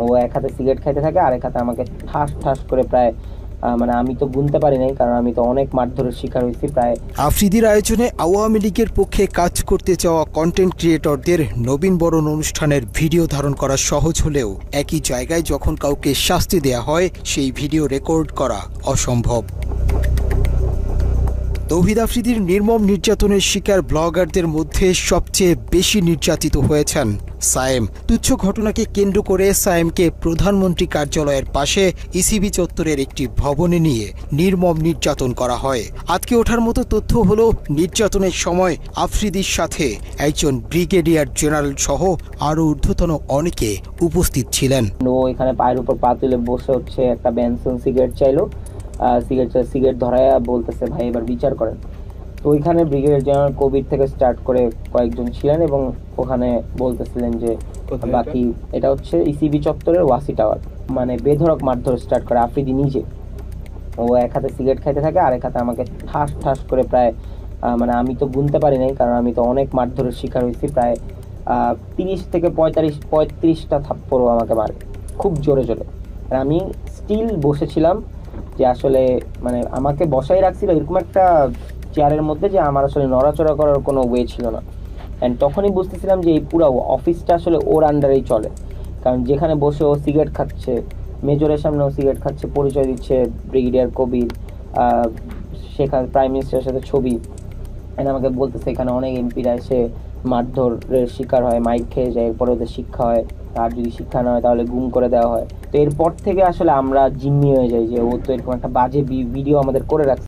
ও এক হাতে সিগারেট খাইতে থাকে আর এক হাতে আমাকে ঠাস ঠাস করে প্রায় মানে আমি তো গুনতে পারি নাই, কারণ আমি তো অনেক মারধরের শিকার হয়েছি প্রায়। আফ্রিদির আয়োজনে আওয়ামী লীগের পক্ষে কাজ করতে চাওয়া কন্টেন্ট ক্রিয়েটরদের নবীন বরণ অনুষ্ঠানের ভিডিও ধারণ করা সহজ হলেও একই জায়গায় যখন কাউকে শাস্তি দেয়া হয় সেই ভিডিও রেকর্ড করা অসম্ভব। তৌহিদ আফ্রিদির নির্মম নির্যাতনের শিকার ব্লগারদের মধ্যে সবচেয়ে বেশি নির্যাতিত হয়েছেন সায়েম। তুচ্ছ ঘটনাকে কেন্দ্র করে সায়েমকে প্রধানমন্ত্রী কার্যালয়ের পাশে ইসিবি চত্বরের একটি ভবনে নিয়ে নির্মম নির্যাতন করা হয়। আজকে ওঠার মতো তথ্য হলো, নির্যাতনের সময় আফ্রিদির সাথে একজন ব্রিগেডিয়ার জেনারেল সহ আরও ঊর্ধ্বতন অনেকে উপস্থিত ছিলেন। ও এখানে পায়ের উপর পা তুলে বসে হচ্ছে একটা বেনসন সিগারেট চাইলো, সিগারেট ধরায়া বলতেছে ভাই এবার বিচার করেন। তো ওইখানে ব্রিগেডিয়ার জেনারেল কবির থেকে স্টার্ট করে কয়েকজন ছিলেন এবং ওখানে বলতেছিলেন যে বাকি এটা হচ্ছে ইসিবি চত্বরের ওয়াসি টাওয়ার। মানে বেধড়ক মারধর স্টার্ট করে আফ্রিদি নিজে। ও এক হাতে সিগারেট খাইতে থাকে আর এক হাতে আমাকে ঠাস ঠাস করে প্রায় মানে আমি তো গুনতে পারি নাই, কারণ আমি তো অনেক মারধরের শিকার হয়েছি। প্রায় 30 থেকে 35টা থাপ্পড়ও আমাকে মারে, খুব জোরে জোরে। আর আমি স্টিল বসেছিলাম, যে আসলে মানে আমাকে বসাই রাখছিল এরকম একটা চেয়ারের মধ্যে যে আমার আসলে নড়াচড়া করার কোনো ওয়ে ছিল না। অ্যান্ড তখনই বুঝতেছিলাম যে এই পুরো অফিসটা আসলে ওর আন্ডারেই চলে, কারণ যেখানে বসে ও সিগারেট খাচ্ছে, মেজরের সামনে ও সিগারেট খাচ্ছে, পরিচয় দিচ্ছে ব্রিগেডিয়ার কবির, সেখানে প্রাইম মিনিস্টারের সাথে ছবি। অ্যান্ড আমাকে বলতেছে এখানে অনেক এমপিরা এসে মারধরের শিকার হয়, মাইক খেয়ে যায়, এরপরে ওদের শিক্ষা হয়, আর যদি শিক্ষা না হয় তাহলে গুম করে দেওয়া হয়। তো এরপর থেকে আসলে আমরা জিম্মি হয়ে যাই যে ও তো এরকম একটা বাজে ভিডিও আমাদের করে রাখছে।